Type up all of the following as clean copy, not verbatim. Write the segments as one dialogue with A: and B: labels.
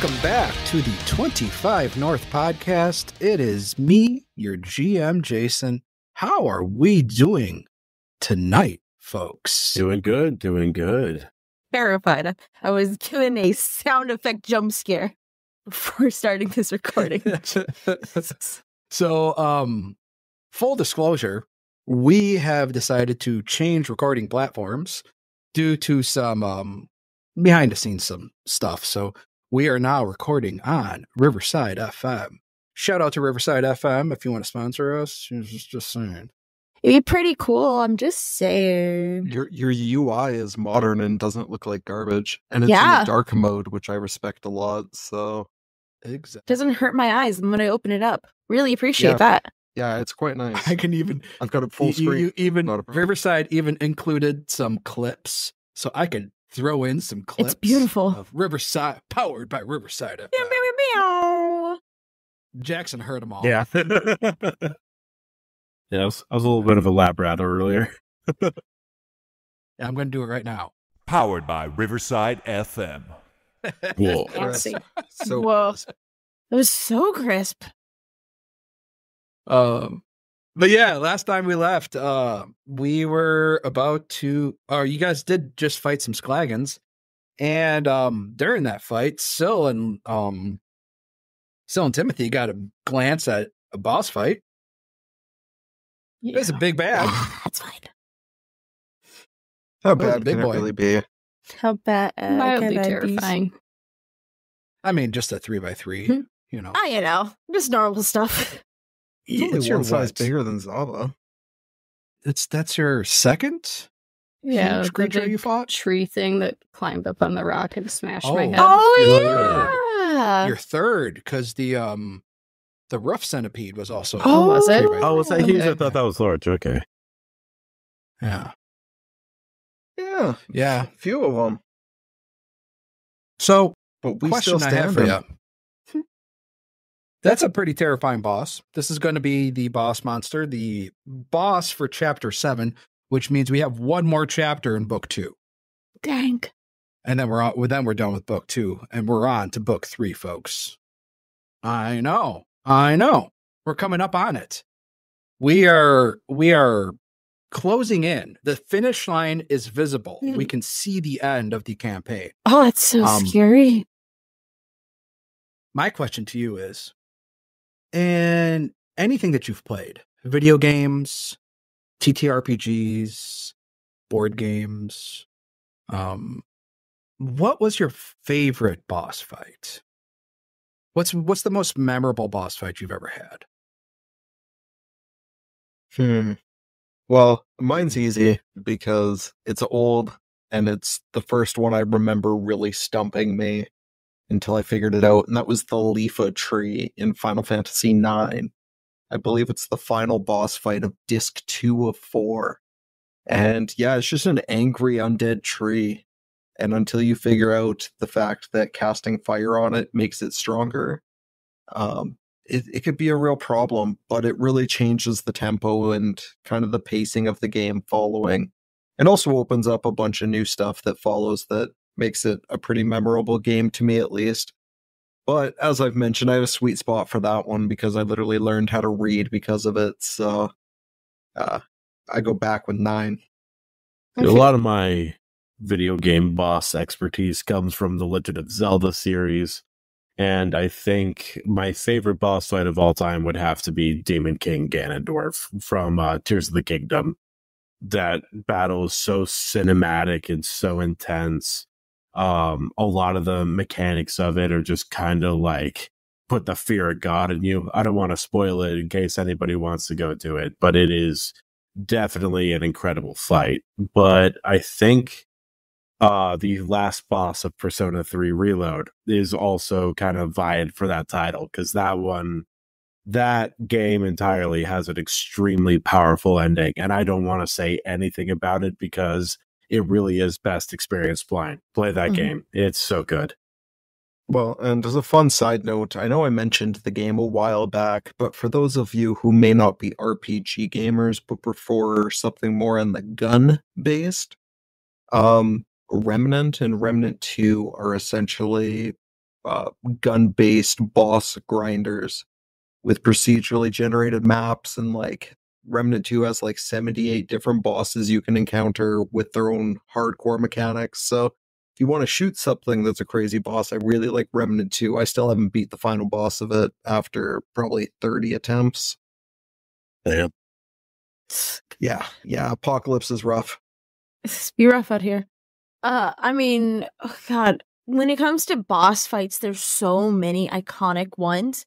A: Welcome back to the 25 North podcast. It is me, your GM, Jason. How are we doing tonight, folks?
B: Doing good, doing good.
C: Terrified. I was given a sound effect jump scare before starting this recording.
A: So, full disclosure, we have decided to change recording platforms due to some behind the scenes some stuff. So we are now recording on Riverside FM. Shout out to Riverside FM if you want to sponsor us. Just saying.
C: It'd be pretty cool. I'm just saying.
D: Your UI is modern and doesn't look like garbage, and it's in
C: Yeah.
D: the dark mode, which I respect a lot. So
A: Exactly.
C: Doesn't hurt my eyes when I open it up. Really appreciate that.
D: yeah, it's quite nice.
A: I can even
D: I've got it full screen.
A: even
D: Not a problem.
A: Riverside even included some clips, so I could throw in some clips.
C: It's beautiful.
A: Of Riverside, powered by Riverside FM.
C: Meow, meow, meow, meow.
A: Jackson heard them all.
B: Yeah. Yeah, I was a little bit of a lab rat earlier.
A: Yeah, I'm going to do it right now.
E: Powered by Riverside FM.
B: Cool.
C: Fancy.
D: So
C: Whoa. It was so crisp.
A: But yeah, last time we left, we were about to. You guys did just fight some Sklagons, and during that fight, Syl and Timothy got a glance at a boss fight. It was a big bad.
C: That's fine.
D: how
A: That was a
D: bad
A: big
D: can
A: boy.
D: it really be?
C: How bad?
F: Mildly
C: can I be?
F: terrifying.
A: I mean, just a 3x3.
C: Hmm.
A: You know,
C: You know, just normal stuff.
D: It's only
A: It's your
D: one size
A: what?
D: bigger than Zava.
A: That's your second
F: Yeah,
A: huge
F: the
A: creature
F: big
A: you fought.
F: tree thing that climbed up on the rock and smashed my
A: Oh.
F: head.
C: Oh, yeah.
A: Your third, because the rough centipede was also.
C: Oh,
F: was it?
A: 3x3.
B: Oh, was that huge? I
A: Okay.
B: thought that was large. Okay.
A: Yeah.
D: Yeah,
A: Yeah.
D: a few of them.
A: So,
D: But we
A: question
D: still
A: I have
D: stand
A: for
D: them.
A: you. That's a pretty terrifying boss. This is going to be the boss monster, the boss for chapter 7, which means we have one more chapter in book 2.
C: Dang.
A: And then we're done with book 2 and we're on to book 3, folks. I know. We're coming up on it. We are closing in. The finish line is visible.
C: Hmm.
A: We can see the end of the campaign.
C: Oh, that's so
A: Um,
C: scary.
A: My question to you is, in anything that you've played, video games, TTRPGs, board games, what was your favorite boss fight? What's the most memorable boss fight you've ever had?
D: Well, mine's easy because it's old and it's the first one I remember really stumping me until I figured it out, and that was the Leafa tree in Final Fantasy IX. I believe it's the final boss fight of Disc 2 of 4. And yeah, it's just an angry undead tree. And until you figure out the fact that casting fire on it makes it stronger, it could be a real problem, but it really changes the tempo and kind of the pacing of the game following. And also opens up a bunch of new stuff that follows that makes it a pretty memorable game to me, at least. But as I've mentioned, I have a sweet spot for that one because I literally learned how to read because of it. So I go back with 9.
B: A lot of my video game boss expertise comes from the Legend of Zelda series. And I think my favorite boss fight of all time would have to be Demon King Ganondorf from Tears of the Kingdom. That battle is so cinematic and so intense. A lot of the mechanics of it are just kind of like put the fear of God in you. I don't want to spoil it in case anybody wants to go do it, but it is definitely an incredible fight. But I think the last boss of Persona 3 Reload is also kind of vying for that title, because that game entirely has an extremely powerful ending, and I don't want to say anything about it because it really is best experienced blind. Play that game. It's so good.
D: Well, and as a fun side note, I know I mentioned the game a while back, but for those of you who may not be RPG gamers but prefer something more on the gun-based, Remnant and Remnant 2 are essentially gun-based boss grinders with procedurally generated maps, and like Remnant 2 has like 78 different bosses you can encounter with their own hardcore mechanics. So if you want to shoot something that's a crazy boss, I really like Remnant 2. I still haven't beat the final boss of it after probably 30 attempts.
B: Yeah.
D: Yeah, Apocalypse is rough.
C: It's be rough out here. I mean, oh God, when it comes to boss fights, there's so many iconic ones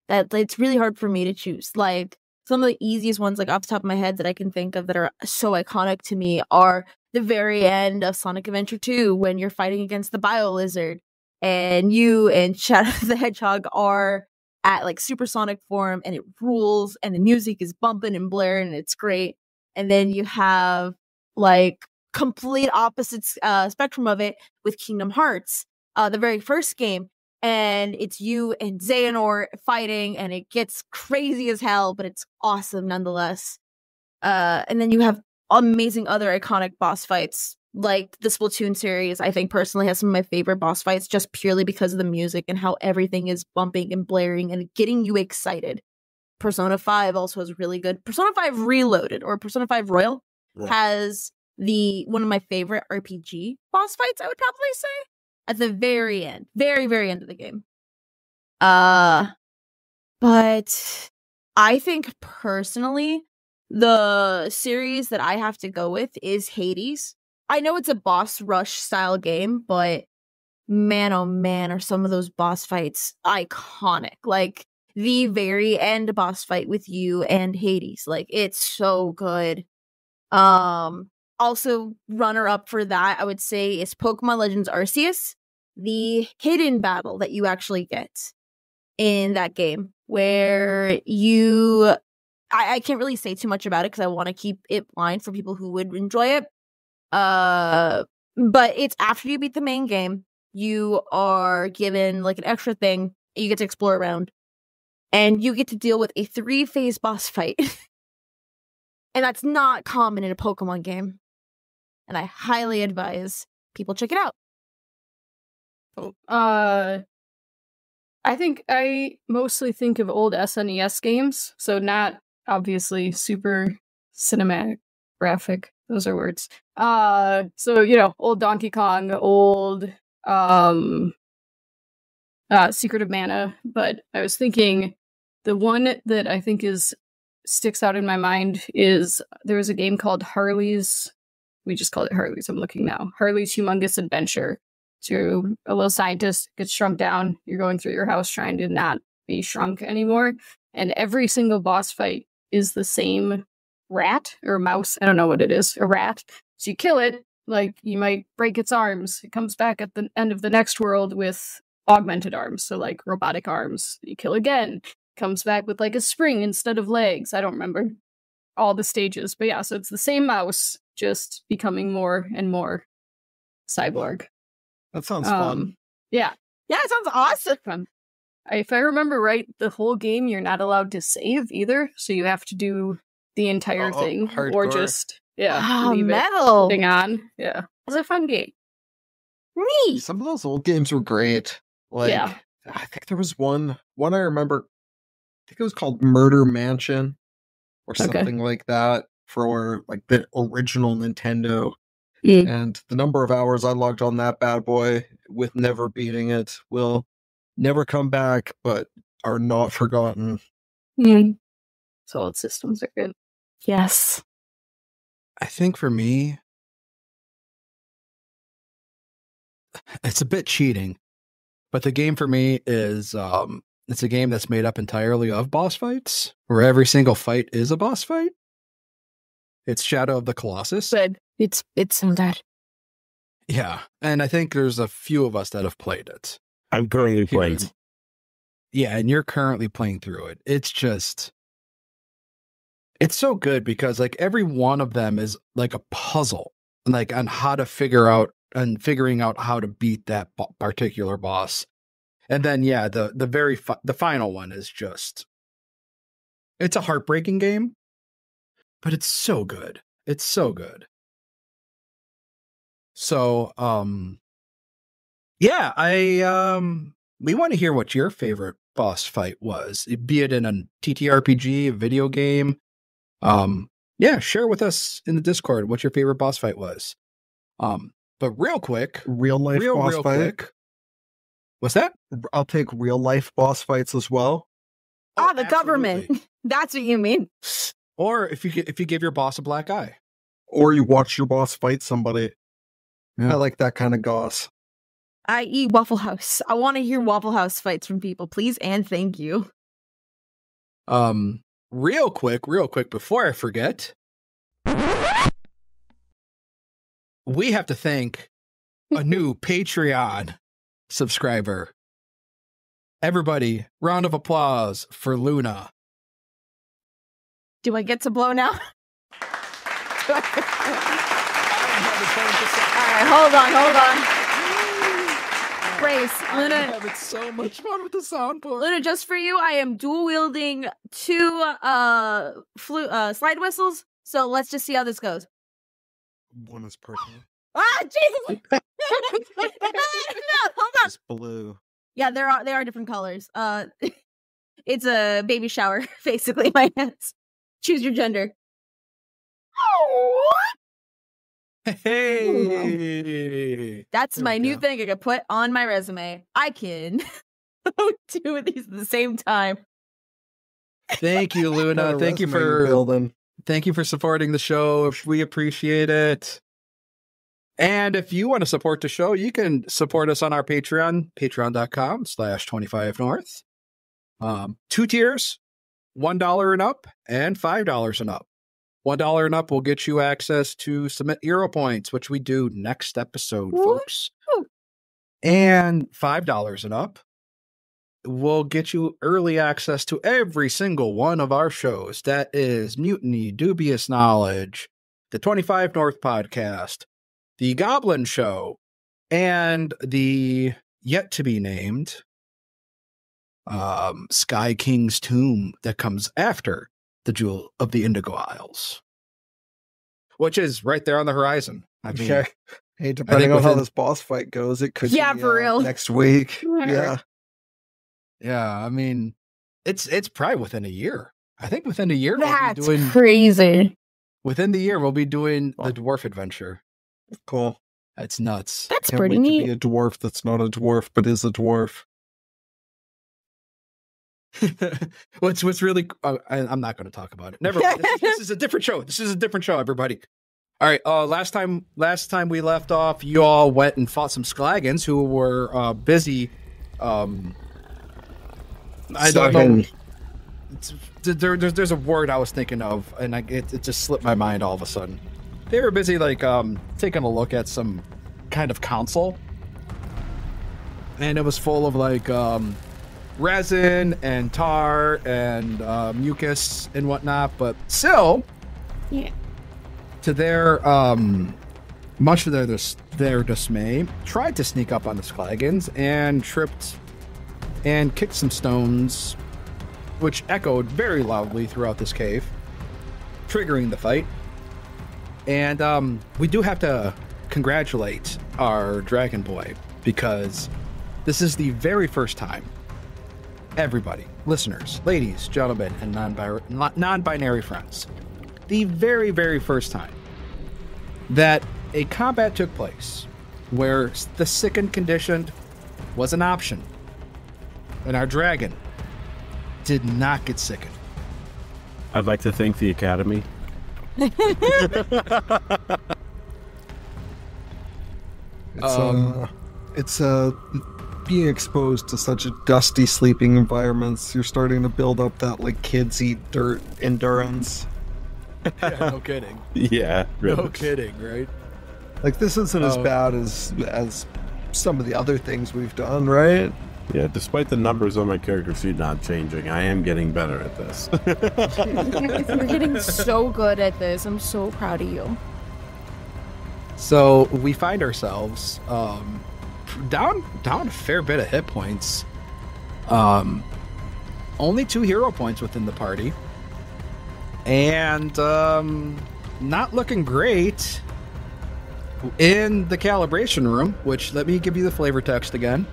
C: that it's really hard for me to choose. Like, some of the easiest ones, like off the top of my head, that I can think of that are so iconic to me are the very end of Sonic Adventure 2 when you're fighting against the Bio Lizard and you and Shadow the Hedgehog are at like supersonic form and it rules and the music is bumping and blaring and it's great. And then you have like complete opposite spectrum of it with Kingdom Hearts, the very first game. And it's you and Xehanort fighting, and it gets crazy as hell, but it's awesome nonetheless. And then you have amazing other iconic boss fights, like the Splatoon series. I think personally has some of my favorite boss fights just purely because of the music and how everything is bumping and blaring and getting you excited. Persona 5 also is really good. Persona 5 Reloaded or Persona 5 Royal has one of my favorite RPG boss fights, I would probably say. At the very end, very, very end of the game. But I think personally, the series that I have to go with is Hades. I know it's a boss rush style game, but man, oh man, are some of those boss fights iconic. Like the very end boss fight with you and Hades. Like, it's so good. Also, runner up for that, I would say, is Pokemon Legends Arceus. The hidden battle that you actually get in that game, where you, I can't really say too much about it because I want to keep it blind for people who would enjoy it. But it's after you beat the main game, you are given like an extra thing you get to explore around, and you get to deal with a 3-phase boss fight, and that's not common in a Pokemon game. And I highly advise people check it out.
F: I think I mostly think of old SNES games, so not obviously super cinematic graphic. Those are words. So old Donkey Kong, old Secret of Mana. But I was thinking the one that I think sticks out in my mind is there was a game called Harley's. We just called it Harley's. I'm looking now. Harley's Humongous Adventure. So you're a little scientist, gets shrunk down. You're going through your house trying to not be shrunk anymore. And every single boss fight is the same rat or mouse. I don't know what it is. A rat. So you kill it. Like, you might break its arms. It comes back at the end of the next world with augmented arms. So like robotic arms. You kill again. Comes back with like a spring instead of legs. I don't remember all the stages. But yeah, so it's the same mouse, just becoming more and more cyborg.
D: That sounds fun.
F: Yeah,
C: it sounds awesome.
F: Fun. If I remember right, the whole game you're not allowed to save either, so you have to do the entire thing,
D: hardcore.
F: or just leave
C: metal.
F: it on. Yeah, it's a fun game.
C: Neat.
D: Some of those old games were great. Like,
F: Yeah.
D: I think there was one I remember. I think it was called Murder Mansion or something like that for like the original Nintendo. And the number of hours I logged on that bad boy with never beating it will never come back, but are not forgotten.
F: Solid systems are good.
C: Yes.
A: I think for me, it's a bit cheating, but the game for me is it's a game that's made up entirely of boss fights, where every single fight is a boss fight. It's Shadow of the Colossus.
C: But it's so that.
A: Yeah, and I think there's a few of us that have played it.
B: I'm currently playing.
A: Yeah, and you're currently playing through it. It's so good because like every one of them is like a puzzle, like on how to figuring out how to beat that particular boss. And then the final one is just, it's a heartbreaking game, but it's so good. It's so good. So, I we want to hear what your favorite boss fight was, be it in a TTRPG, a video game. Yeah, share with us in the Discord what your favorite boss fight was. But real quick,
D: Real life boss
A: real
D: fight.
A: quick. What's that?
D: I'll take real life boss fights as well.
C: Ah, the
A: absolutely.
C: government. That's what you mean.
A: Or if you give your boss a black eye.
D: Or you watch your boss fight somebody.
A: Yeah.
D: I like that kind of goss.
C: I.e. Waffle House. I want to hear Waffle House fights from people, please and thank you.
A: Real quick, before I forget, we have to thank a new Patreon subscriber. Everybody, round of applause for Luna.
C: Do I get to blow now? All right, hold on. Grace,
A: I'm
C: Luna,
A: having so much fun with the soundboard.
C: Luna, just for you, I am dual wielding 2 slide whistles. So let's just see how this goes.
D: One is purple.
C: Ah, Jesus! No, hold on.
D: It's blue.
C: Yeah, they are different colors. It's a baby shower, basically. My hands. Choose your gender.
A: Hey,
C: That's
A: There
C: my
A: we
C: new
A: go.
C: thing I could put on my resume. I can do 2 of these at the same time.
A: thank you, Luna.
D: What a
A: Thank you
D: resume you're
A: for
D: building.
A: supporting the show. We appreciate it. And if you want to support the show, you can support us on our Patreon, patreon.com/25north. 2 tiers, $1 and up, and $5 and up. $1 and up will get you access to Submit Hero Points, which we do next episode,
C: Woo!
A: folks. And $5 and up will get you early access to every single one of our shows. That is Mutiny, Dubious Knowledge, the 25 North podcast, the Goblin Show, and the yet to be named Sky King's Tomb that comes after the Jewel of the Indigo Isles, which is right there on the horizon. I mean,
D: Okay. Hey, depending on how
A: within-
D: this boss fight goes, it could
C: Yeah,
D: be
C: for real.
D: next week. Yeah.
A: yeah, I mean, it's probably within a year. I think within a year we'll be
C: That's
A: doing
C: crazy.
A: within the year we'll be doing the dwarf adventure.
D: Cool.
A: That's nuts.
C: That's
D: Can't
C: pretty
D: wait
C: neat.
D: to be a dwarf that's not a dwarf but is a dwarf.
A: what's really I'm not going to talk about it. Never mind. This is a different show. This is a different show, everybody. All right, last time we left off, you all went and fought some Sklagans who were busy I don't know. There's a word I was thinking of, and it just slipped my mind all of a sudden. They were busy taking a look at some kind of console, and it was full of resin and tar and mucus and whatnot. But still,
C: Yeah.
A: to their much of their dismay, tried to sneak up on the Sklagans and tripped and kicked some stones, which echoed very loudly throughout this cave, triggering the fight. And we do have to congratulate our Dragon Boy, because this is the very first time, everybody, listeners, ladies, gentlemen, and non-binary friends, the very, very first time that a combat took place where the sick and conditioned was an option, and our dragon did not get sickened.
B: I'd like to thank the Academy.
D: It's being exposed to such a dusty sleeping environments. You're starting to build up that kids eat dirt endurance.
A: Yeah, no kidding.
B: Yeah,
A: No
B: really.
A: kidding, right?
D: This isn't as
A: Oh.
D: bad as some of the other things we've done, right?
B: Yeah, despite the numbers on my character sheet not changing, I am getting better at this.
C: You're getting so good at this. I'm so proud of you.
A: So we find ourselves down a fair bit of hit points. Only 2 hero points within the party, and not looking great in the calibration room. Which, let me give you the flavor text again.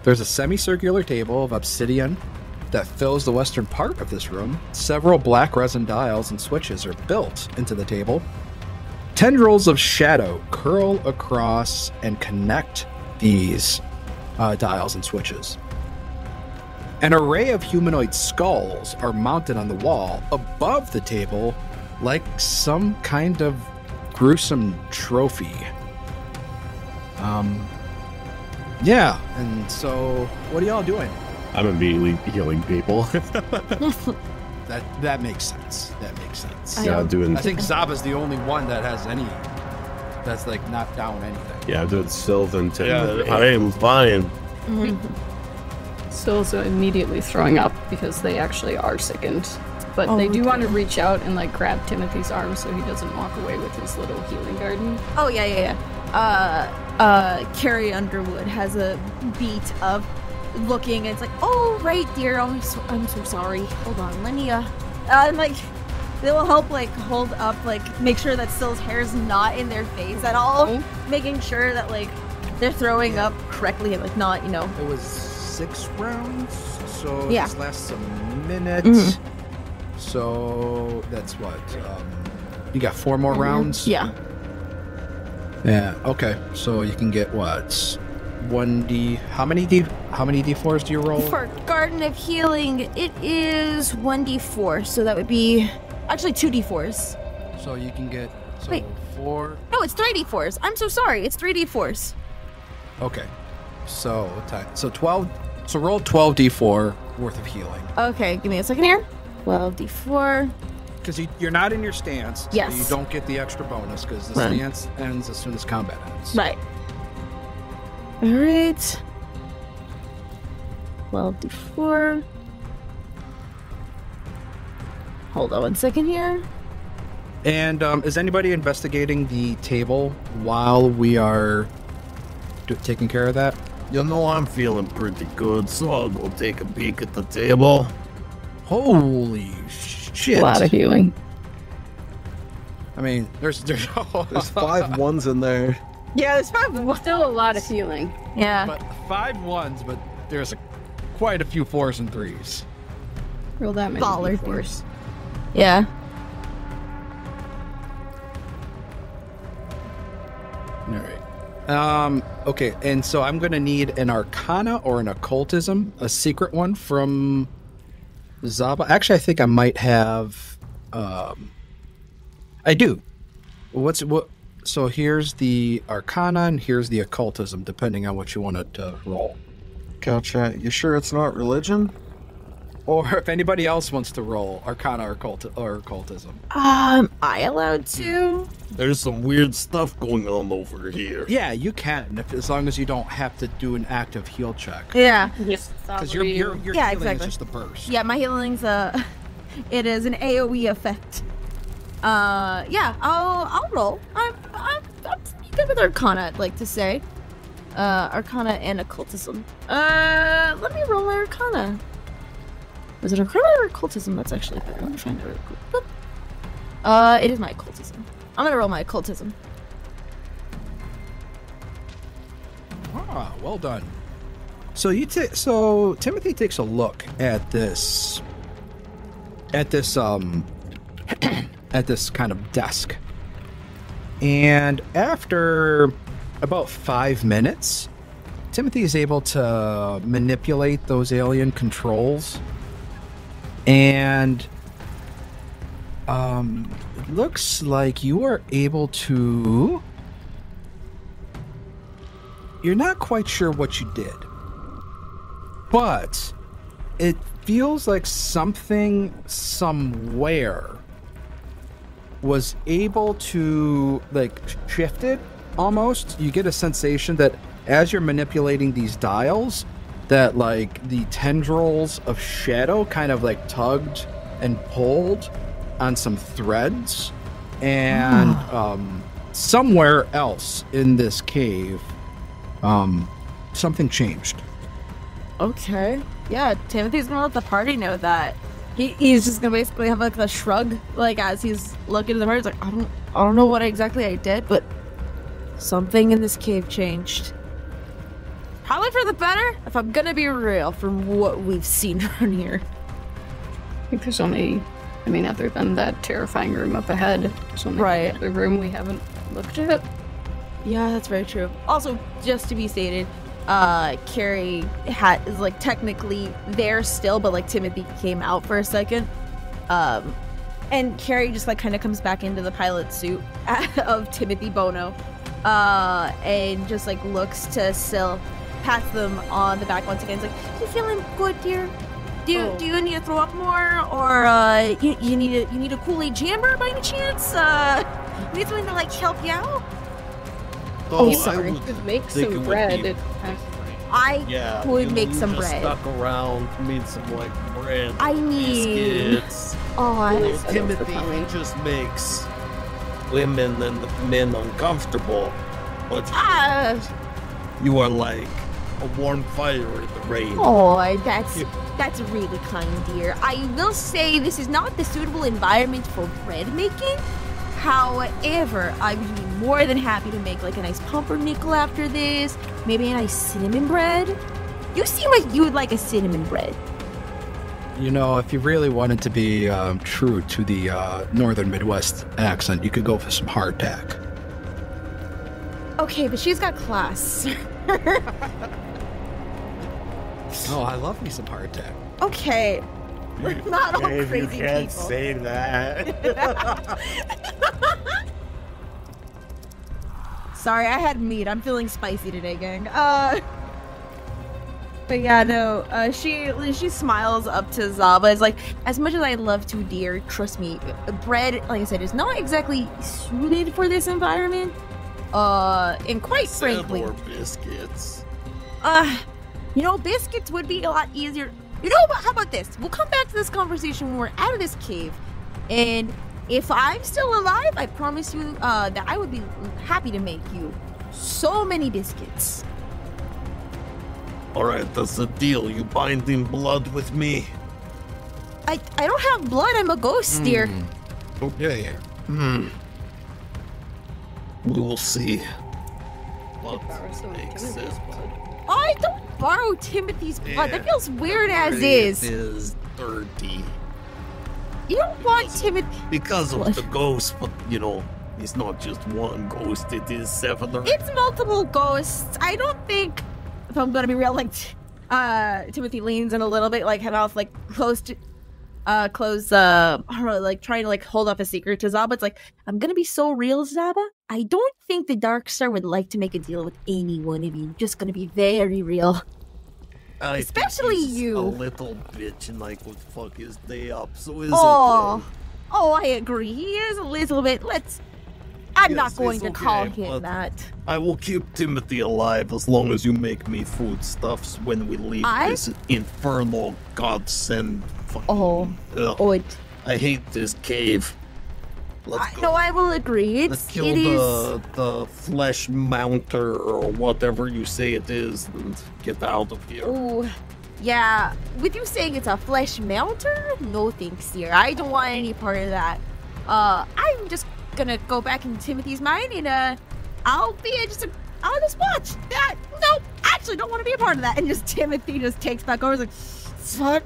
A: There's a semicircular table of obsidian that fills the western part of this room. Several black resin dials and switches are built into the table. Tendrils of shadow curl across and connect these dials and switches. An array of humanoid skulls are mounted on the wall above the table like some kind of gruesome trophy. Yeah, and so what are y'all doing?
B: I'm immediately healing people.
A: That makes sense. That makes sense.
B: Yeah, doing.
A: I think Zaba's the only one that has any that's like not down anything.
B: Yeah, doing Sylvan.
G: Yeah, I am fine.
F: Syl's immediately throwing up because they actually are sickened. But they do want to reach out and like grab Timothy's arm so he doesn't walk away with his little healing garden.
C: Oh, yeah. Carrie Underwood has a beat of looking, and it's like, oh, right, dear, I'm so sorry. Hold on, let me, and like, they will help, like, hold up, like, make sure that Syl's hair is not in their face at all, making sure that, like, they're throwing up correctly and, like, not,
A: It was 6 rounds, so
C: Yeah.
A: this lasts a minute. So that's what? You got 4 more rounds?
C: Yeah.
A: Yeah, okay. So you can get what? 1d. How many d4s do you roll?
C: For Garden of Healing, it is 1d4, so that would be actually 2d4s.
A: So you can get
C: Wait.
A: 4.
C: No, it's 3d4s. I'm so sorry. It's 3d4s.
A: Okay. So 12. So roll 12d4 worth of healing.
C: Okay, give me a second here. 12d4.
A: Because you're not in your stance.
C: Yes.
A: So you don't get the extra bonus because the
C: Right.
A: stance ends as soon as combat ends.
C: Right. Alright. 12d4. Hold on 1 second here.
A: And is anybody investigating the table while we are taking care of that?
G: You know, I'm feeling pretty good, so I'll go take a peek at the table.
A: Holy shit.
F: A lot of healing.
A: I mean, there's
D: There's 5 ones in there.
C: Yeah, there's probably
F: Still a lot of healing.
C: Yeah.
A: but 5 ones, but there's quite a few 4s and 3s.
F: Roll that many
C: Baller.
F: D4s.
C: Yeah.
A: All right. Okay, and so I'm gonna need an Arcana or an Occultism, a secret one from Zaba. Actually, I think I might have. I do. What? So here's the Arcana and here's the Occultism, depending on what you want to roll.
D: Gotcha. You sure it's not religion?
A: Or if anybody else wants to roll Arcana or Occultism.
C: I allowed to?
G: There's some weird stuff going on over here.
A: Yeah, you can, as long as you don't have to do an active heal check.
C: Yeah.
A: Because your
C: Yeah,
A: healing
C: exactly.
A: is just a burst.
C: Yeah, my healing's it is an AoE effect. Yeah, I'll roll. I'm good with Arcana, I'd like to say. Arcana and Occultism. Let me roll my Arcana. Was it Arcana or Occultism? That's actually good. Let me find it real quick. It is my Occultism. I'm gonna roll my Occultism.
A: Ah, well done. So so Timothy takes a look at this at this kind of desk. And after about 5 minutes, Timothy is able to manipulate those alien controls. And it looks like you are able to... You're not quite sure what you did, but it feels like something somewhere was able to like shift it almost. You get a sensation that as you're manipulating these dials, that like the tendrils of shadow kind of like tugged and pulled on some threads, and somewhere else in this cave something changed.
C: Okay. Yeah, Timothy's gonna let the party know that. He's just gonna basically have like a shrug, like as he's looking at the party. He's like, I don't know what exactly I did, but something in this cave changed. Probably for the better, if I'm gonna be real, from what we've seen around here.
F: I think there's only, other than that terrifying room up ahead, there's only
C: Right.
F: the room we haven't looked at.
C: Yeah, that's very true. Also, just to be stated, Carrie is like technically there still, but like Timothy came out for a second. And Carrie just like kind of comes back into the pilot suit of Timothy Bono, and just like looks to Syl, pats them on the back once again. It's like, you feeling good, dear? Do you need to throw up more, or you need a Kool-Aid jammer by any chance? You need something to like help you out?
G: Oh,
C: sorry.
F: Just make
G: think it
F: some
G: would
F: bread.
G: be-
C: I would make some
G: just
C: bread.
G: Stuck around, need some like bread.
C: I need.
G: biscuits.
C: Oh,
G: Well,
F: I-
G: Timothy, he just makes women and men uncomfortable. But you are like a warm fire in the rain.
C: Oh, that's really kind, dear. I will say this is not the suitable environment for bread making. However, I would be more than happy to make like a nice pumpernickel after this. Maybe a nice cinnamon bread. You seem like you would like a cinnamon bread.
A: You know, if you really wanted to be true to the northern Midwest accent, you could go for some hardtack.
C: Okay, but she's got class.
A: Oh, I love me some hardtack.
C: Okay. We're not all
B: Dave,
C: crazy
B: you can't
C: people.
B: say that.
C: Sorry, I had meat. I'm feeling spicy today, gang. But yeah, no. She smiles up to Zaba. It's like, as much as I love to, dear, trust me, bread, like I said, is not exactly suited for this environment. And quite frankly,
G: Or biscuits.
C: biscuits would be a lot easier. How about this? We'll come back to this conversation when we're out of this cave. And if I'm still alive, I promise you that I would be happy to make you so many biscuits.
G: Alright, that's the deal. You bind in blood with me.
C: I don't have blood. I'm a ghost, dear.
A: Okay.
G: We will see. What
F: Borrow some of
G: makes
F: Timothy's
G: sense.
F: blood.
C: I don't borrow Timothy's blood. That
G: Yeah.
C: feels weird as
G: It
C: is.
G: is dirty.
C: You don't want Timothy.
G: Because of
C: What?
G: the ghost, but it's not just one ghost, it is several.
C: It's multiple ghosts. I don't think, if I'm gonna be real, like, Timothy leans in a little bit, like, head off, like, I don't know, like, trying to, like, hold up a secret to Zaba. It's like, I'm gonna be so real, Zaba. I don't think the Darkstar would like to make a deal with any one of you. Just gonna be very real.
G: I think
C: especially
G: he's
C: you.
G: A little bitch and like would fuck his day up, so is
C: Oh, I agree. He is a little bit. I'm
G: Yes,
C: not going
G: it's
C: to call
G: okay,
C: him
G: but-
C: that.
G: I will keep Timothy alive as long as you make me foodstuffs when we leave this infernal godsend fucking...
C: Oh.
G: Ugh,
C: Oh,
G: I hate this cave. Let's go.
C: no, I will agree.
G: Let's
C: It
G: kill
C: is.
G: the flesh mounter or whatever you say it is and get out of here.
C: Oh, yeah. With you saying it's a flesh mounter, no thanks, dear. I don't want any part of that. I'm just gonna go back in Timothy's mind and I'll just watch that. No, actually, don't want to be a part of that. And just Timothy just takes back over. He's like,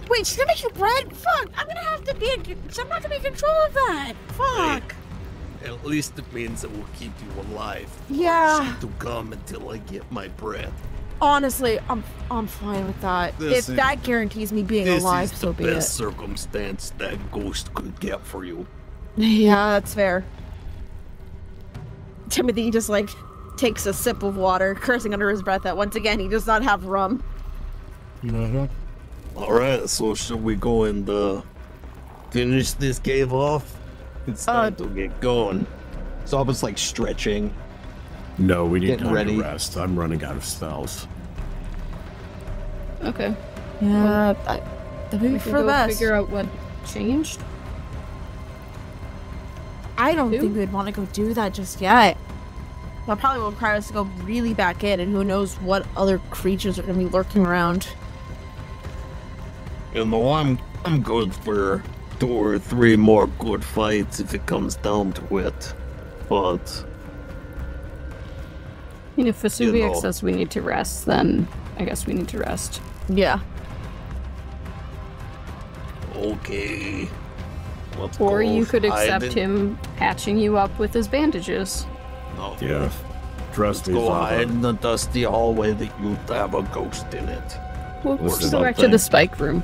C: wait, she's gonna make you bread? Fuck! I'm not gonna be in control of that. Fuck.
G: At least it means it will keep you alive.
C: Yeah.
G: To come until I get my bread.
C: Honestly, I'm fine with that.
G: This
C: If
G: is-
C: that guarantees me being
G: This
C: alive,
G: is
C: so
G: the
C: be
G: best
C: it.
G: circumstance that ghost could get for you.
C: Yeah, that's fair. Timothy just like takes a sip of water, cursing under his breath that once again he does not have rum.
G: Alright, so should we go and finish this cave off? It's time to get going.
D: So I was like stretching.
B: No, we need
D: Getting
B: time
D: ready.
B: to rest. I'm running out of spells.
F: Okay.
C: Yeah, the
F: We
C: movie
F: can
C: for the
F: go
C: best.
F: figure out what changed.
C: I don't
F: Who?
C: think we'd want to go do that just yet. That probably will require us to go really back in, and who knows what other creatures are going to be lurking around.
G: I'm good for 2 or 3 more good fights if it comes down to it. But
F: And if Vesuvius
G: You know.
F: says we need to rest, then I guess we need to rest.
C: Yeah.
G: Okay. Let's
F: Or
G: go
F: you could accept
G: hide
F: him patching you up with his bandages.
G: No.
B: Yeah. Trust me,
G: Go hide
B: Zava.
G: in the dusty hallway that used to have a ghost in it.
F: We'll
B: Or
F: go back to
G: something.
F: the spike room.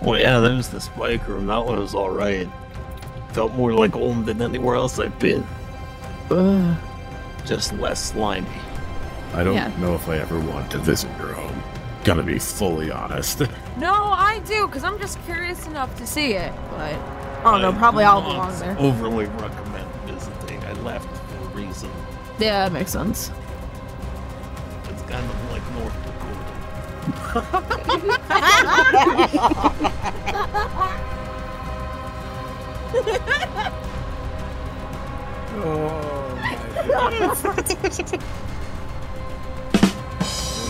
G: Oh yeah, there's the spike room. That one was alright. Felt more like home than anywhere else I've been. Just less slimy.
B: I don't
F: Yeah.
B: know if I ever want to visit your home. Gotta be fully honest.
C: No, I do, because I'm just curious enough to see it. But I don't know, probably I'll belong there.
G: Overly recommend visiting. I left for a reason.
C: Yeah, that makes sense.
G: It's kind of like North Dakota.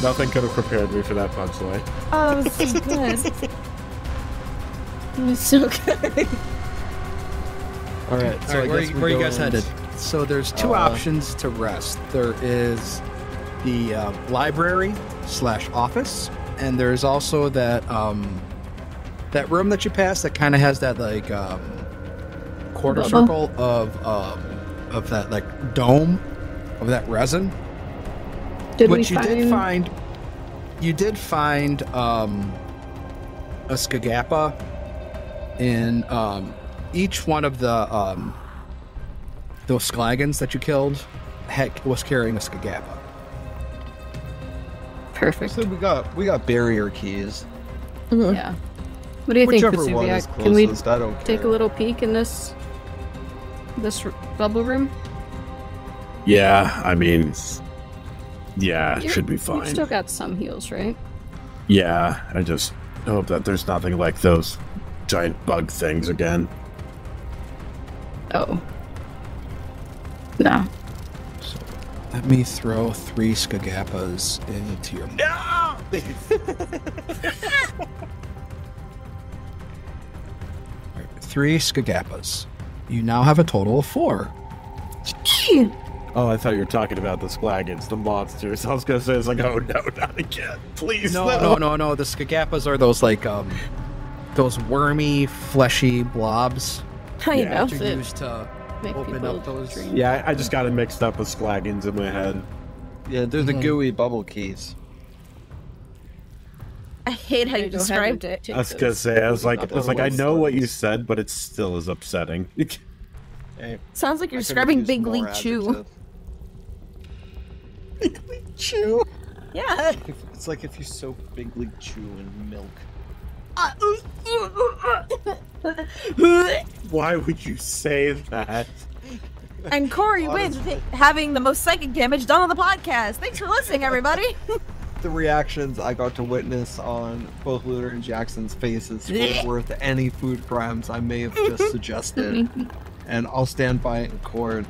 B: Nothing could have prepared me for that punchline.
C: Oh, that was so good. It was so good.
D: All right. So
A: All right,
D: I guess we
A: where you
D: go
A: guys
D: in-
A: headed? So there's two options to rest. There is the library / office, and there's also that that room that you passed that kind of has that like quarter
F: Bubble?
A: circle of that like dome of that resin.
F: Did we
A: Which you
F: find...
A: did find. You did find a Skagappa in each one of the those Sklagons that you killed was carrying a Skagappa.
F: Perfect.
D: So we got barrier keys.
F: Yeah. What do you think,
D: Whichever one is
F: Vesuvius? Can we
D: closest, I don't care.
F: take a little peek in this bubble room?
B: Yeah, I mean, yeah, it
F: You're-
B: should be
F: You've
B: fine.
F: still got some heals, right?
B: Yeah, I just hope that there's nothing like those giant bug things again.
F: Oh. No.
A: So let me throw 3 Skagappas into your. No! 3 Skagappas. You now have a total of 4.
B: Oh, I thought you were talking about the Sklagons, the monsters. I was gonna say, it's like, oh no, not again. Please,
A: No. The Skagappas are those like those wormy, fleshy blobs
C: I
B: Yeah,
C: know.
A: that you use to
F: Make
A: open
F: people
A: up those.
F: dream.
B: Yeah, I just got it mixed up with Sklagons in my head.
D: Yeah, they're the gooey bubble keys.
C: I hate how you
F: Go ahead
C: described
F: and
C: it.
F: take
B: I was
F: those.
B: gonna say, I was like, I know what you
D: Otherwise,
B: said, but it still is upsetting.
D: Hey,
C: Sounds like you're
D: I could've
C: describing
D: used
C: Big
D: more
C: League Chew.
D: adjectives.
C: Chew? Yeah.
D: It's like if you soak Big League Chew in milk.
B: Why would you say that?
C: And Corey wins with having the most psychic damage done on the podcast. Thanks for listening, everybody.
D: The reactions I got to witness on both Luther and Jackson's faces were worth any food crimes I may have just suggested. And I'll stand by it in court.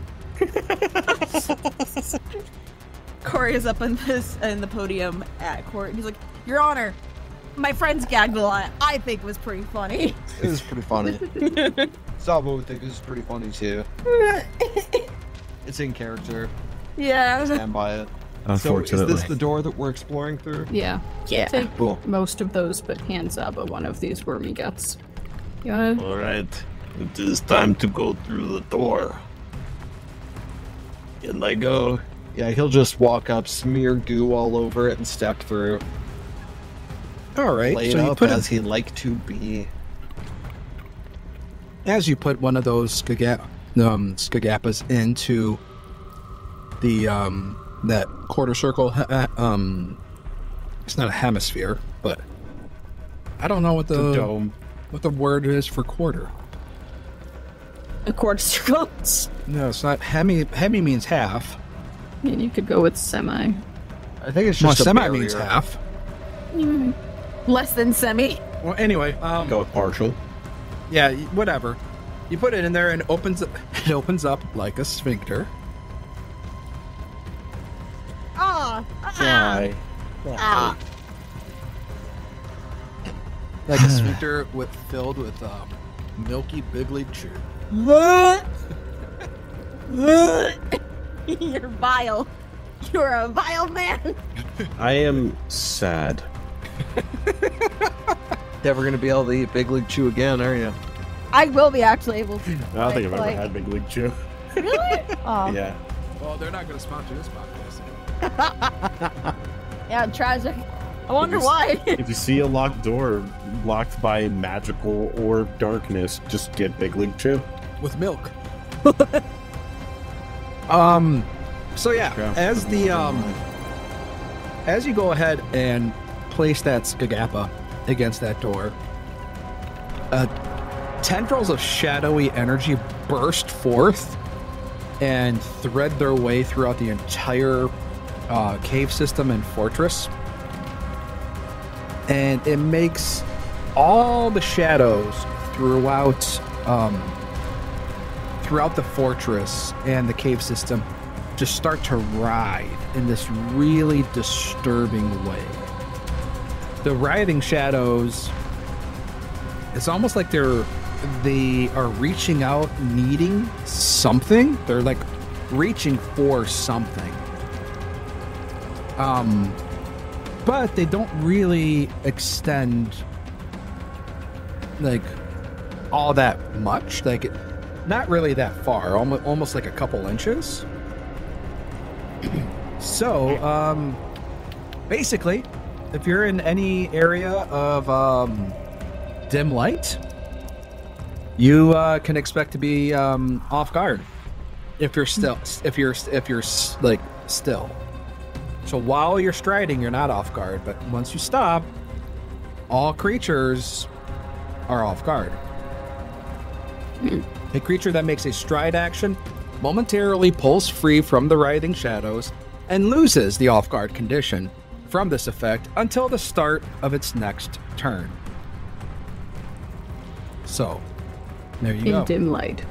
C: Corey is up in the podium at court. He's like, Your Honor, my friends gagged a lot. I think it was pretty funny.
D: It was pretty funny. Sabo would think it was pretty funny too. It's in character.
C: Yeah.
D: Stand by it. So is
B: Unfortunately.
D: this the door that we're exploring through?
F: Yeah.
C: Yeah.
F: Take
D: Cool.
F: most of those, but hand Zaba one of these wormy guts. You wanna...
G: Alright, it is time to go through the door. In I go.
D: Yeah, he'll just walk up, smear goo all over it, and step through.
A: All right.
D: Laid
A: So you
D: up
A: put
D: as he like to be.
A: as you put one of those Skagappas into the that quarter circle. It's not a hemisphere, but I don't know what
B: The dome.
A: what the word is for quarter.
C: A quarter circle.
A: No, it's not hemi. Hemi means half.
F: I mean, you could go with semi.
D: I think it's
A: Well,
D: just a
A: semi
D: barrier.
A: means half.
C: Less than semi.
A: Well, anyway,
B: Go with partial.
A: yeah, whatever. You put it in there and it opens up like a sphincter.
D: Why?
A: Like a sphincter filled with milky Big League Chew.
C: You're vile. You're a vile man.
B: I am sad.
D: Never gonna be able to eat Big League Chew again, are you?
C: I will be actually able to.
B: I don't think I've ever had Big League Chew.
C: Really? Oh.
B: Yeah.
A: Well, they're not going to sponsor this podcast.
C: Yeah, tragic. I wonder why.
B: If you see a locked door locked by magical or darkness, just get Big League Chew.
A: With milk. So yeah, as you go ahead and place that Skagappa against that door, tendrils of shadowy energy burst forth and thread their way throughout the entire cave system and fortress. And it makes all the shadows throughout the fortress and the cave system just start to writhe in this really disturbing way. The writhing shadows, it's almost like they are reaching out, needing something. They're like reaching for something. But they don't really extend like all that much. Like not really that far, almost like a couple inches. So, basically, if you're in any area of dim light, you can expect to be off guard. If you're still, like still. So while you're striding, you're not off guard. But once you stop, all creatures are off guard. A creature that makes a stride action momentarily pulls free from the writhing shadows and loses the off-guard condition from this effect until the start of its next turn. So, there you go.
F: In dim light.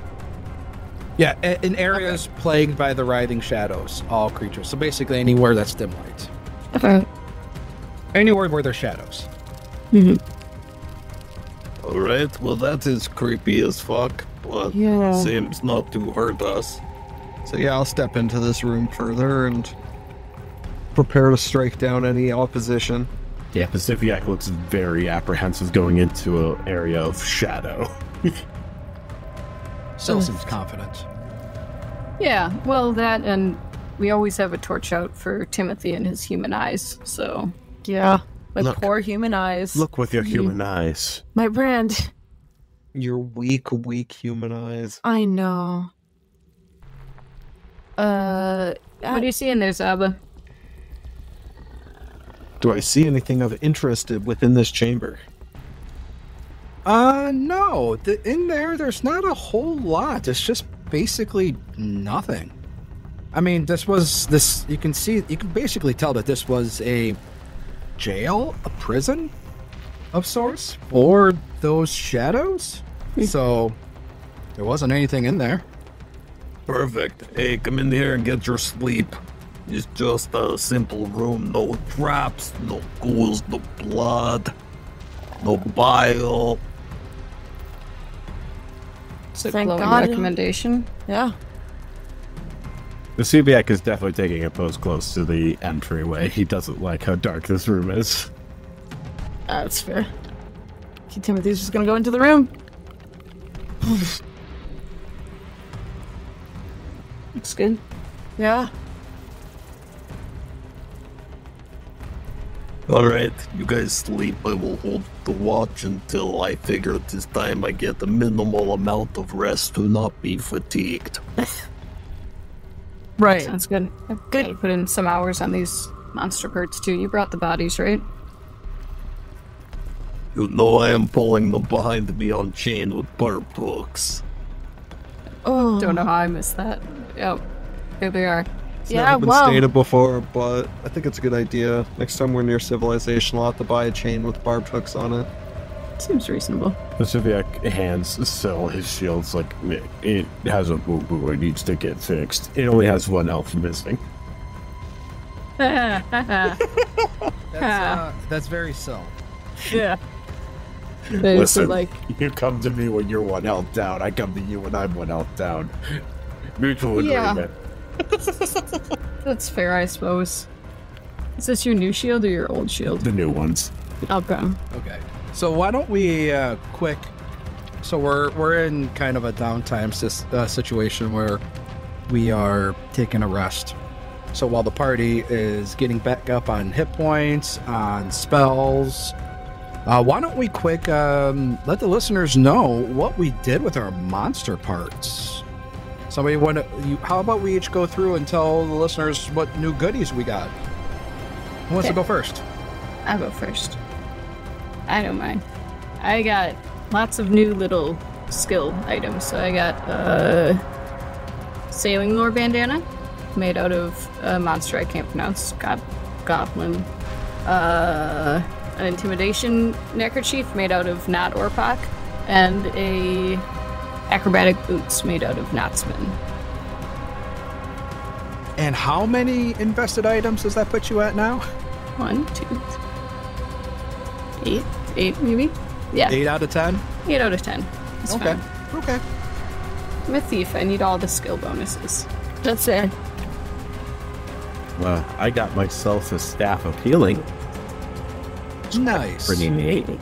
A: Yeah, in areas plagued by the writhing shadows, all creatures. So basically anywhere that's dim light.
F: Okay.
A: Anywhere where there's shadows.
F: Mm-hmm.
G: Alright, well that is creepy as fuck, but seems not to hurt us.
D: So yeah, I'll step into this room further and prepare to strike down any opposition.
B: Yeah, Pacifiac looks very apprehensive going into an area of shadow.
A: Still seems confident.
F: Yeah, well, that, and we always have a torch out for Timothy and his human eyes, so.
C: Yeah, my
B: Look.
C: poor human eyes.
B: Look with your human eyes.
C: My brand.
D: Your weak human eyes.
C: I know.
F: What do you see in there, Zaba?
D: Do I see anything of interest within this chamber?
A: No. In there's not a whole lot. It's just basically nothing. I mean, you can basically tell that this was a jail, a prison of sorts for those shadows. So, there wasn't anything in there.
G: Perfect. Hey, come in here and get your sleep. It's just a simple room. No traps, no ghouls, no blood, no bile.
F: Is it
C: Thank
F: glowing
C: God.
F: recommendation?
C: Yeah.
B: The Pacifiac is definitely taking a post close to the entryway. He doesn't like how dark this room is.
C: That's fair. Okay, Timothy's just gonna go into the room.
F: Looks good.
C: Yeah.
G: Alright, you guys sleep. I will hold the watch until I figure this time I get the minimal amount of rest to not be fatigued.
C: Right.
F: Sounds good. Good. Gotta put in some hours on these monster birds, too. You brought the bodies, right?
G: You know I am pulling them behind me on chain with barb hooks.
C: Oh.
F: Don't know how I missed that. Yep. Here they are.
D: It's
C: Yeah,
D: never been
C: well.
D: stated before, but I think it's a good idea. Next time we're near civilization, I'll have to buy a chain with barbed hooks on it.
F: Seems reasonable.
B: Pacifiac hands Syl his shield's like, it has a boo-boo, it needs to get fixed. It only has one elf missing.
A: That's very so.
C: Yeah.
B: Listen,
F: Like,
B: you come to me when you're one health down, I come to you when I'm one health down. Mutual
F: Yeah.
B: agreement.
F: That's fair, I suppose. Is this your new shield or your old shield?
B: The new ones.
F: Okay.
A: Okay. So why don't we quick? So we're in kind of a downtime situation where we are taking a rest. So while the party is getting back up on hit points, on spells, why don't we quick let the listeners know what we did with our monster parts? Somebody want to? How about we each go through and tell the listeners what new goodies we got? Who wants to go first?
F: I'll go first. I don't mind. I got lots of new little skill items. So I got Sailing Lore Bandana, made out of a monster I can't pronounce. Goblin. An Intimidation neckerchief made out of Knot Orpak, and a acrobatic boots made out of Knotsman.
A: And how many invested items does that put you at now?
F: 1, 2, 8. 8 maybe? Yeah.
A: 8 out of 10?
F: 8 out of 10. It's
A: Okay.
F: fine.
A: Okay.
F: I'm a thief. I need all the skill bonuses.
C: That's fair.
B: Well, I got myself a staff of healing.
A: Nice.
B: Pretty neat.
D: Yeah,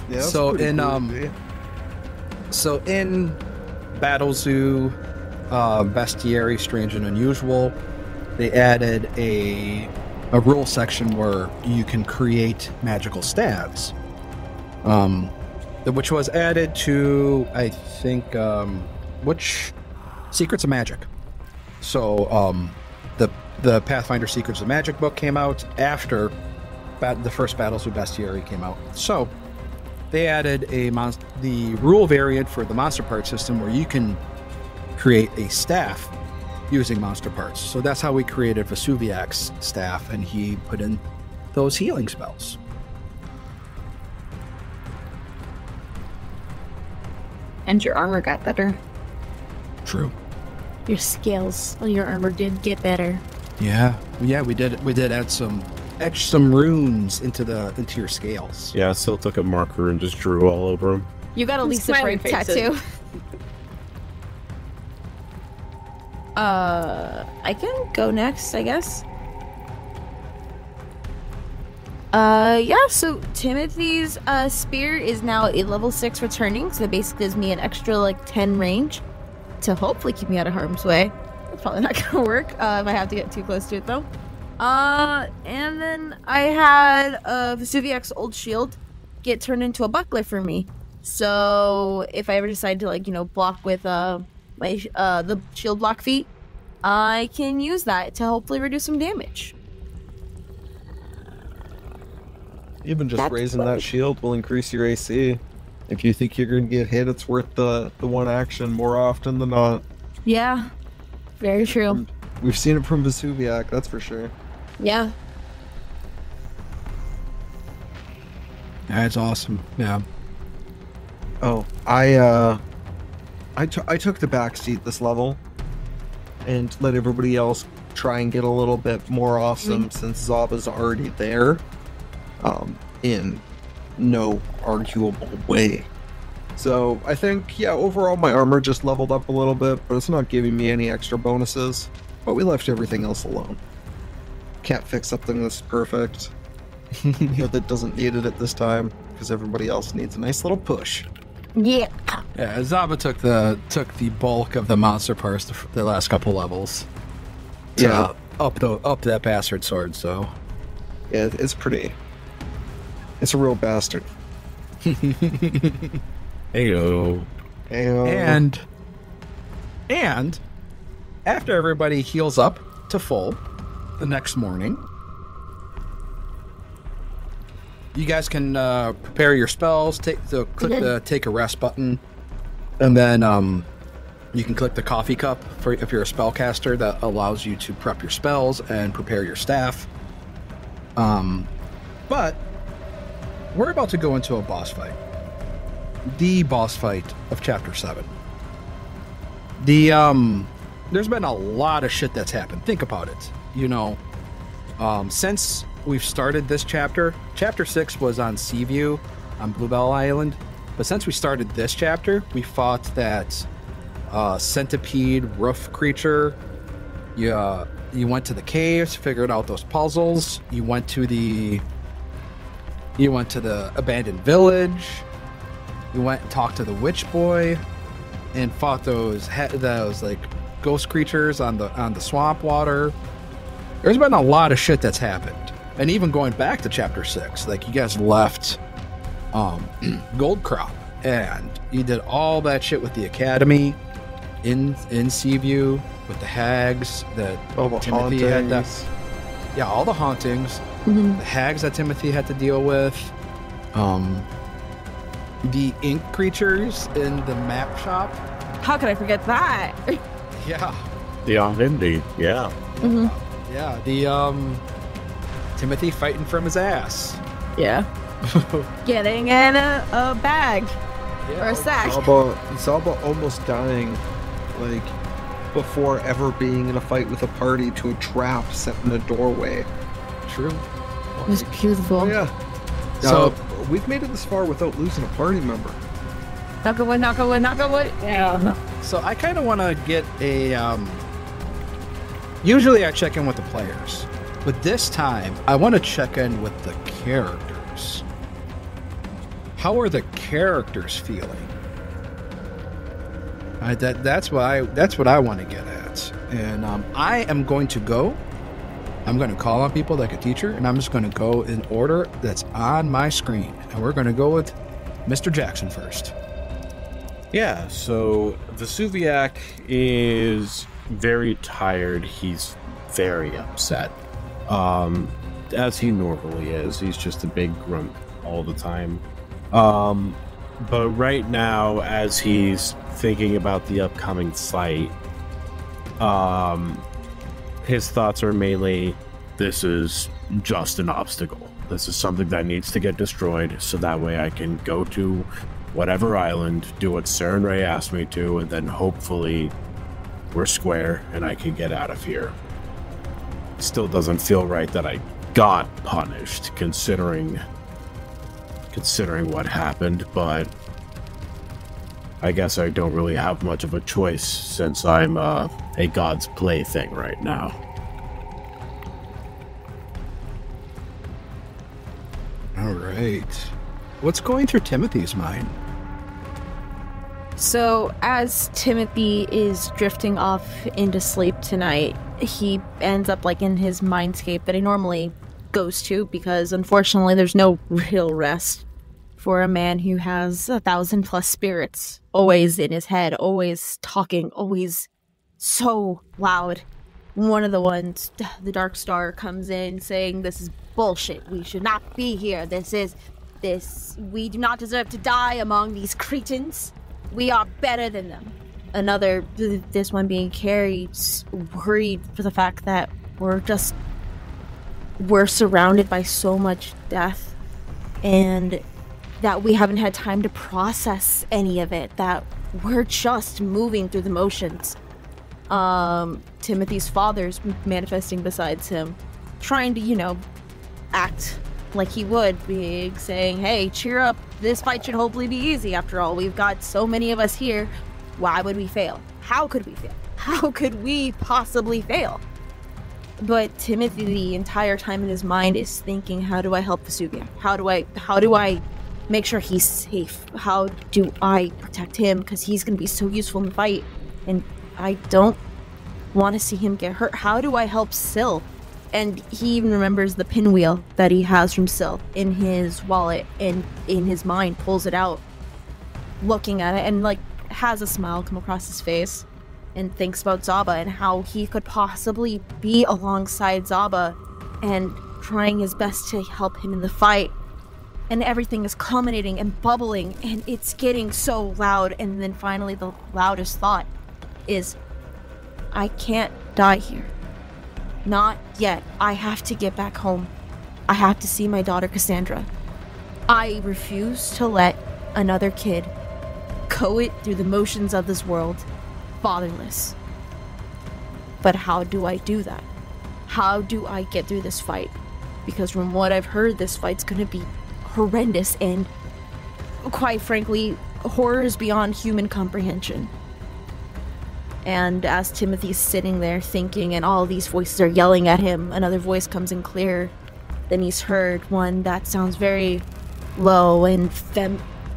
D: that's
A: So
D: pretty
A: in
D: cool, yeah.
A: So in Battle Zoo, Bestiary, Strange and Unusual, they added a rule section where you can create magical staves, which was added to, I think, which Secrets of Magic. So the Pathfinder Secrets of Magic book came out after the first Battle Zoo Bestiary came out. So they added the rule variant for the monster part system where you can create a staff using monster parts. So that's how we created Vesuviak's staff, and he put in those healing spells.
F: And your armor got better.
A: True.
C: Your scales on your armor did get better.
A: Yeah, we did add some runes into your scales.
B: Yeah, I still took a marker and just drew all over them.
C: You got a Lisa
F: Smiley
C: Frank
F: faces.
C: tattoo. I can go next, I guess. Yeah, so Timothy's spear is now a level 6 returning, so that basically gives me an extra 10 range to hopefully keep me out of harm's way. That's probably not gonna work if I have to get too close to it though. And then I had Vesuviak's old shield get turned into a buckler for me. So if I ever decide to block with the shield block feat, I can use that to hopefully reduce some damage.
D: Even just
C: That's
D: raising
C: funny.
D: that shield will increase your AC. If you think you're going to get hit, it's worth the one action more often than not.
C: Yeah, very true.
D: We've seen it from Vesuviak, that's for sure.
C: Yeah.
A: That's awesome. Yeah.
D: Oh, I took the back seat this level and let everybody else try and get a little bit more awesome since Zaba's already there. In no arguable way. So I think, yeah, overall my armor just leveled up a little bit, but it's not giving me any extra bonuses. But we left everything else alone. Can't fix something that's perfect. That doesn't need it at this time because everybody else needs a nice little push.
C: Yeah.
A: Yeah, Zaba took the bulk of the monster parts the last couple levels.
D: Yeah.
A: Up that bastard sword, so.
D: Yeah, it's pretty. It's a real bastard.
B: Heyo.
A: And after everybody heals up to full the next morning, you guys can prepare your spells. Click the take a rest button, and then you can click the coffee cup if you're a spellcaster. That allows you to prep your spells and prepare your staff. But we're about to go into a boss fight. The boss fight of Chapter 7. There's been a lot of shit that's happened. Think about it. Since we've started this chapter, Chapter 6 was on Seaview on Bluebell Island. But since we started this chapter, we fought that centipede roof creature. You went to the caves, figured out those puzzles. You went to the abandoned village. You went and talked to the witch boy, and fought those like ghost creatures on the swamp water. There's been a lot of shit that's happened, and even going back to chapter 6, like you guys left Goldcrop, and you did all that shit with the academy in Seaview with the hags that Timothy had to, all the hauntings, the hags that Timothy had to deal with, the ink creatures in the map shop.
C: How could I forget that?
A: Yeah.
B: The Indy, yeah.
C: Mm-hmm.
A: Yeah, the Timothy fighting from his ass.
C: Yeah. Getting in a bag or a sack.
D: Zaba almost dying, like, before ever being in a fight with a party to a trap set in a doorway.
A: True.
C: It was beautiful.
D: Oh, yeah. So we've made it this far without losing a party member.
C: Knock on wood, knock on wood, knock on wood. Yeah.
A: So I kind of want to get a. Usually I check in with the players, but this time I want to check in with the characters. How are the characters feeling? That's what I want to get at, and I am going to go. I'm going to call on people like a teacher, and I'm just going to go in order that's on my screen, and we're going to go with Mr. Jackson first.
B: Yeah, so Vesuviac is very tired. He's very upset. As he normally is. He's just a big grump all the time. But right now, as he's thinking about the upcoming fight, his thoughts are mainly, this is just an obstacle. This is something that needs to get destroyed, so that way I can go to whatever island, do what Saren Ray asked me to, and then hopefully we're square and I can get out of here. Still doesn't feel right that I got punished, considering what happened, but I guess I don't really have much of a choice since I'm a God's plaything right now.
A: All right. What's going through Timothy's mind?
C: So, as Timothy is drifting off into sleep tonight, he ends up like in his mindscape that he normally goes to, because unfortunately there's no real rest for a man who has 1,000+ spirits always in his head, always talking, always so loud. One of the ones, the Dark Star, comes in saying, "This is bullshit. We should not be here. We do not deserve to die among these cretins. We are better than them." Another, this one being carried, worried for the fact that we're surrounded by so much death, and that we haven't had time to process any of it, that we're just moving through the motions. Timothy's father's manifesting besides him, trying to, act like he would, be saying, "Hey, cheer up, this fight should hopefully be easy. After all, we've got so many of us here. Why would we fail? How could we fail? How could we possibly fail?" But Timothy, the entire time in his mind, is thinking, how do I help Vesuviac? How do I make sure he's safe? How do I protect him? Because he's going to be so useful in the fight, and I don't want to see him get hurt. How do I help Syl? And he even remembers the pinwheel that he has from Syl in his wallet, and in his mind pulls it out, looking at it, and has a smile come across his face, and thinks about Zaba and how he could possibly be alongside Zaba and trying his best to help him in the fight. And everything is culminating and bubbling, and it's getting so loud. And then finally the loudest thought is, I can't die here. Not yet. I have to get back home. I have to see my daughter Cassandra. I refuse to let another kid go it through the motions of this world, fatherless. But how do I do that? How do I get through this fight? Because from what I've heard, this fight's gonna be horrendous and, quite frankly, horrors beyond human comprehension. And as Timothy's sitting there thinking and all these voices are yelling at him, another voice comes in clearer than he's heard, one that sounds very low and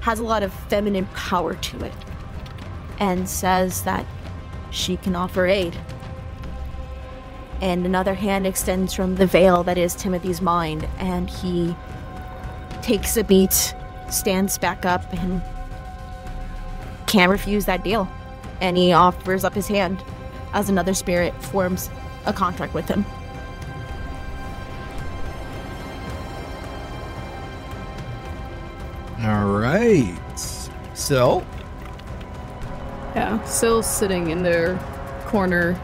C: has a lot of feminine power to it, and says that she can offer aid. And another hand extends from the veil that is Timothy's mind, and he takes a beat, stands back up, and can't refuse that deal. And he offers up his hand as another spirit forms a contract with him.
A: All right. So,
F: Yeah, Syl's sitting in their corner,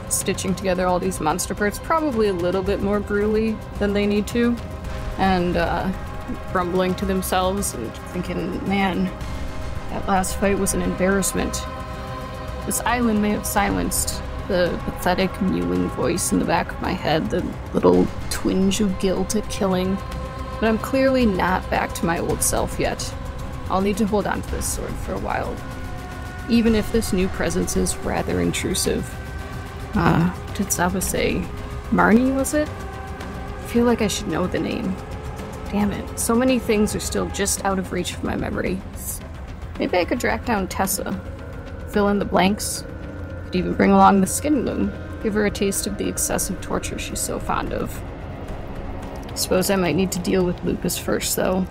F: stitching together all these monster parts, probably a little bit more brutally than they need to, and grumbling to themselves and thinking, man, that last fight was an embarrassment. This island may have silenced the pathetic mewing voice in the back of my head, the little twinge of guilt at killing, but I'm clearly not back to my old self yet. I'll need to hold on to this sword for a while, even if this new presence is rather intrusive. Did Zava say Marnie, was it? I feel like I should know the name. Damn it, so many things are still just out of reach of my memory. Maybe I could track down Tessa, fill in the blanks, could even bring along the skin loom, give her a taste of the excessive torture she's so fond of. Suppose I might need to deal with Lucas first, though.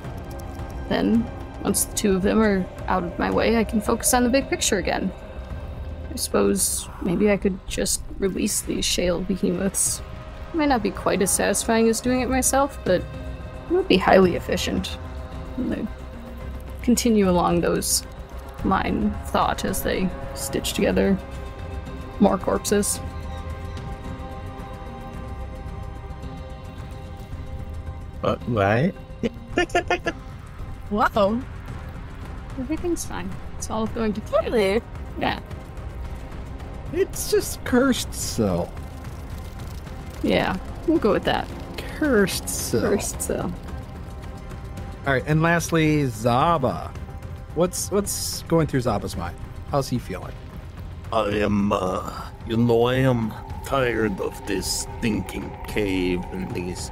F: Then, once the two of them are out of my way, I can focus on the big picture again. I suppose maybe I could just release these shale behemoths. It might not be quite as satisfying as doing it myself, but it would be highly efficient. And they continue along those line of thought as they stitch together more corpses.
B: What?
C: Wow.
F: Everything's fine. It's all going to plan.
C: Really?
F: Yeah.
A: it's just cursed Syl.
F: Yeah. We'll go with that.
A: Cursed Syl.
F: First, so.
A: All right, and lastly, Zaba. What's going through Zaba's mind? How's he feeling?
G: I am tired of this stinking cave and these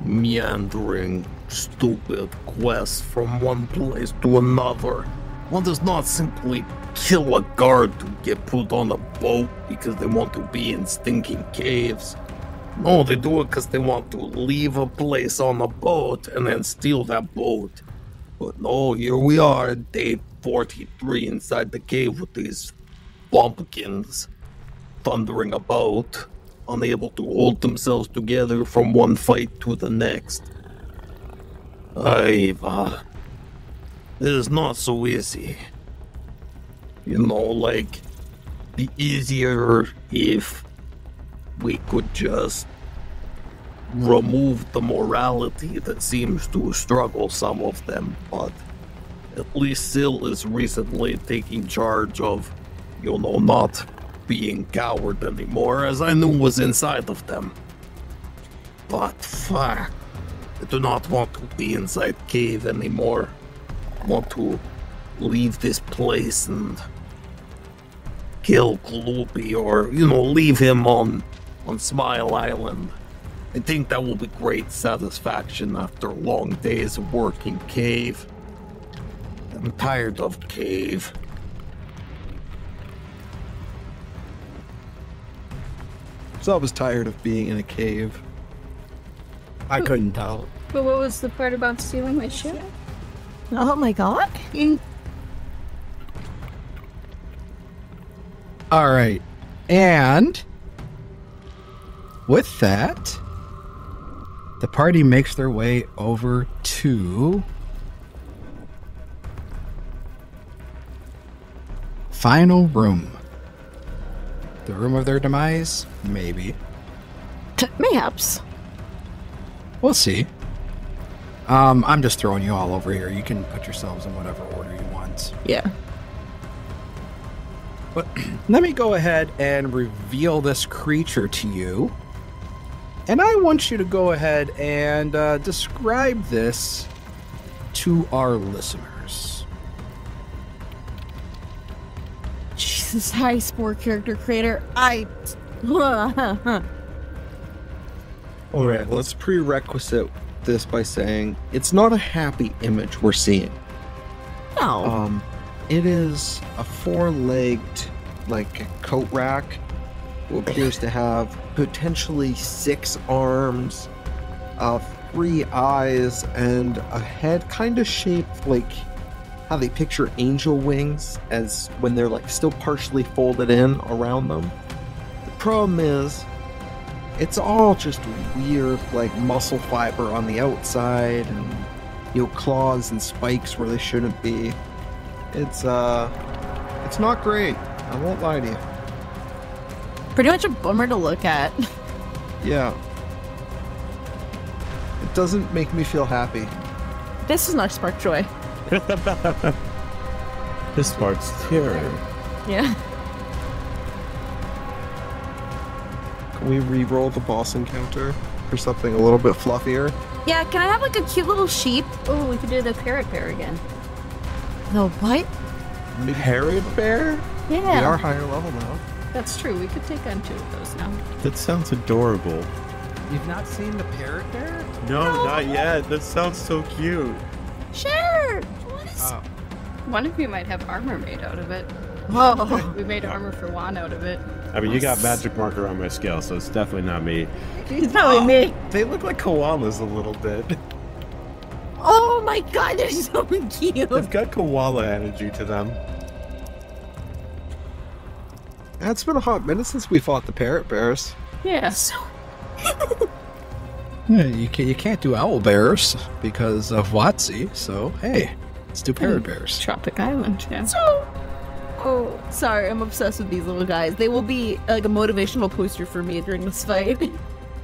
G: meandering, stupid quests from one place to another. One does not simply kill a guard to get put on a boat because they want to be in stinking caves. No, they do it because they want to leave a place on a boat and then steal that boat. But no, here we are at day 43 inside the cave with these bumpkins thundering about, unable to hold themselves together from one fight to the next. It is not so easy. Be easier if we could just remove the morality that seems to struggle some of them, but at least Syl is recently taking charge of, not being coward anymore, as I knew was inside of them. But fuck, I do not want to be inside cave anymore. I want to leave this place and kill Gloopy, or, leave him on Smile Island. I think that will be great satisfaction after long days of working cave. I'm tired of cave.
D: So I was tired of being in a cave.
A: I couldn't tell.
F: But what was the part about stealing my ship?
C: Oh my god.
A: All right, and with that, the party makes their way over to Final Room. The room of their demise? Maybe.
C: Mayhaps.
A: We'll see. I'm just throwing you all over here. You can put yourselves in whatever order you want.
C: Yeah.
A: But let me go ahead and reveal this creature to you. And I want you to go ahead and describe this to our listeners.
C: Jeez. this high score character creator.
D: Alright, let's prerequisite this by saying it's not a happy image we're seeing.
C: No.
D: It is a four-legged, like, coat rack who appears to have potentially 6 arms, 3 eyes, and a head kind of shaped like how they picture angel wings as when they're like still partially folded in around them. The problem is, it's all just weird, like muscle fiber on the outside, and claws and spikes where they shouldn't be. It's not great. I won't lie to you.
C: Pretty much a bummer to look at.
D: Yeah. It doesn't make me feel happy.
C: This does not spark joy.
B: This sparks terror.
C: Yeah.
D: Can we re-roll the boss encounter for something a little bit fluffier?
C: Yeah, can I have like a cute little sheep?
F: Oh, we could do the parrot bear again.
C: The what?
B: Parrot bear?
C: Yeah.
D: We are higher level now.
F: That's true. We could take on 2 of those now.
B: That sounds adorable.
A: You've not seen the parrot bear?
B: No, not yet. That sounds so cute.
C: Sure. What is...
A: Oh.
F: One of you might have armor made out of it.
C: Whoa.
F: We made armor for Juan out of it.
B: I mean, you got magic marker on my scale, so it's definitely not me.
C: It's probably me.
B: They look like koalas a little bit.
C: Oh my god, they're so cute.
B: They've got koala energy to them.
D: It's been a hot minute since we fought the parrot bears.
F: Yeah.
A: Yeah, you can't do owl bears because of WotC, so hey, let's do parrot bears.
F: Tropic Island, yeah.
C: Oh, sorry, I'm obsessed with these little guys. They will be like a motivational poster for me during this fight.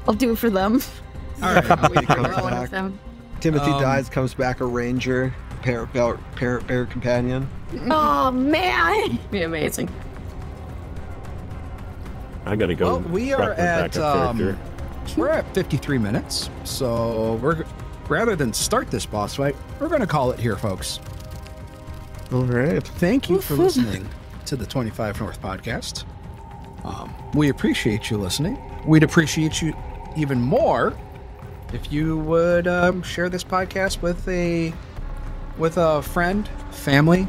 C: I'll do it for them.
A: All right,
F: We
D: comes
F: were one
D: back.
F: of them.
D: Timothy
A: Um,
D: dies, comes back a ranger, parrot bear companion.
C: Oh man.
F: Be amazing.
B: I gotta go.
A: Well, we are
B: prep my
A: at
B: backup character.
A: we're at 53 minutes, so we're rather than start this boss fight, we're going to call it here, folks.
D: All right.
A: Thank you for listening to the 25 North podcast. We appreciate you listening. We'd appreciate you even more if you would share this podcast with a friend, family,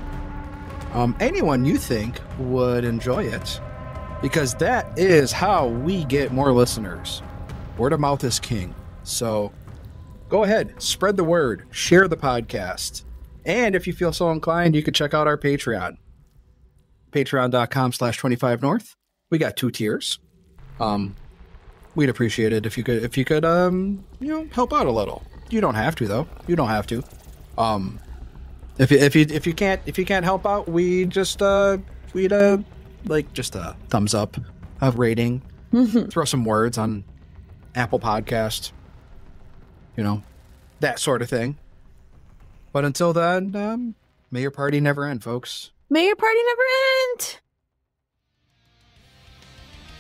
A: anyone you think would enjoy it, because that is how we get more listeners. Word of mouth is king. So go ahead, spread the word, share the podcast. And if you feel so inclined, you could check out our Patreon. Patreon.com/25North. We got 2 tiers. We'd appreciate it if you could help out a little. You don't have to though. You don't have to. If you can't help out, we'd just like just a thumbs up, a rating, throw some words on Apple Podcast, that sort of thing. But until then, may your party never end, folks.
C: May your party never end.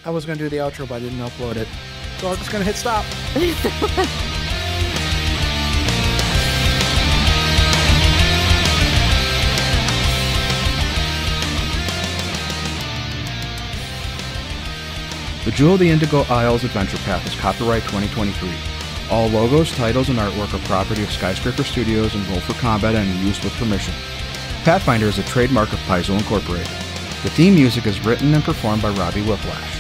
A: I was going to do the outro, but I didn't upload it. So I'm just going to hit stop. The Jewel of the Indigo Isles Adventure Path is copyright 2023. All logos, titles, and artwork are property of Skyscraper Studios and Roll for Combat and used with permission. Pathfinder is a trademark of Paizo Incorporated. The theme music is written and performed by Robbie Whiplash.